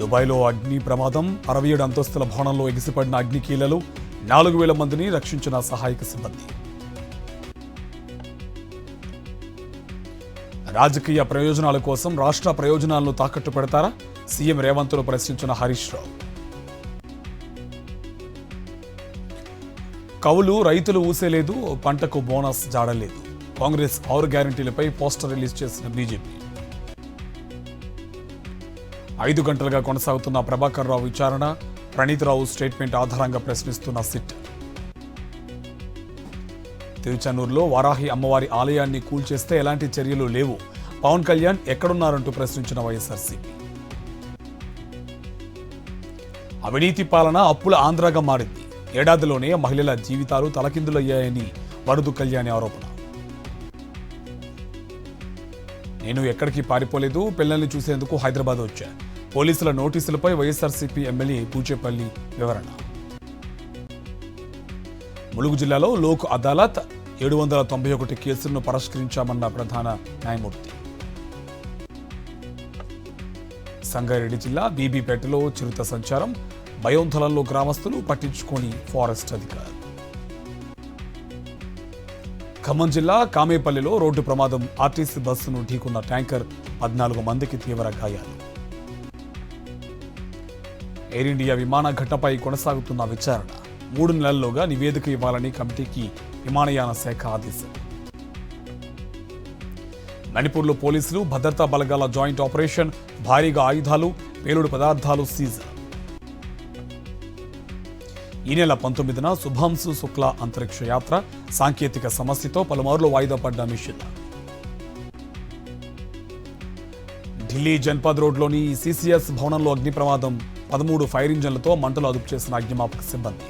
దుబాయ్లో అగ్ని ప్రమాదం. 67 అంతస్తుల భవనంలో ఎగిసిపడిన అగ్నికీలలు. 4,000 మందిని రక్షించిన సహాయక సిబ్బంది. రాజకీయ ప్రయోజనాల కోసం రాష్ట్ర ప్రయోజనాలను తాకట్టు పెడతారా? సీఎం రేవంత్ను ప్రశ్నించిన హరీష్ రావు. కౌలు రైతులు ఊసేలేదు, పంటకు బోనస్ జాడలేదు. కాంగ్రెస్ 6 గ్యారంటీలపై పోస్టర్ రిలీజ్ చేసిన బీజేపీ. 5 గంటలుగా కొనసాగుతున్న ప్రభాకర్ రావు విచారణ. ప్రణీత్ రావు స్టేట్మెంట్ ఆధారంగా ప్రశ్నిస్తున్న సిట్. తిరుచానూరులో వారాహి అమ్మవారి ఆలయాన్ని కూల్చేస్తే ఎలాంటి చర్యలు లేవు. పవన్ కళ్యాణ్ ఎక్కడున్నారంటూ ప్రశ్నించిన వైఎస్ఆర్సీపీ. అవినీతి పాలన అప్పుల ఆంధ్రాగా మారింది. ఏడాదిలోనే మహిళల జీవితాలు తలకిందులయ్యాయని వరదు కళ్యాణి ఆరోపణ. నేను ఎక్కడికి పారిపోలేదు, పిల్లల్ని చూసేందుకు హైదరాబాద్ వచ్చా. పోలీసుల నోటీసులపై వైఎస్ఆర్సీపీ ఎమ్మెల్యే పూచేపల్లి వివరణ. ములుగు జిల్లాలో లోక్ అదాలత్ 791 కేసులను పరిష్కరించామన్న ప్రధాన న్యాయమూర్తి. సంగారెడ్డి జిల్లా బీబీపేటలో చిరుత సంచారం. భయోందోళనలో గ్రామస్తులు, పట్టించుకొని ఫారెస్ట్ అధికారులు. ఖమ్మం జిల్లా కామేపల్లిలో రోడ్డు ప్రమాదం. ఆర్టీసీ బస్సును ఢీకున్న ట్యాంకర్. 14 మందికి తీవ్ర గాయాలు. ఎయిర్ ఇండియా విమాన ఘటనపై కొనసాగుతున్న విచారణ. 3 నెలల్లోగా నివేదిక ఇవ్వాలని కమిటీకి విమానయాన శాఖ ఆదేశం. మణిపూర్లో పోలీసులు, భద్రతా బలగాల జాయింట్ ఆపరేషన్. భారీగా ఆయుధాలు, పేలుడు పదార్థాలు సీజ్. ఈ నెల 19న శుభాంశు శుక్లా అంతరిక్ష యాత్ర. సాంకేతిక సమస్యతో పలుమార్లు వాయిదా పడ్డ మిషన్. ఢిల్లీ జన్పద్ రోడ్లోని సిసిఎస్ భవనంలో అగ్ని ప్రమాదం. 13 ఫైర్ ఇంజన్లతో మంటలు అదుపు చేసిన అగ్నిమాపక సిబ్బంది.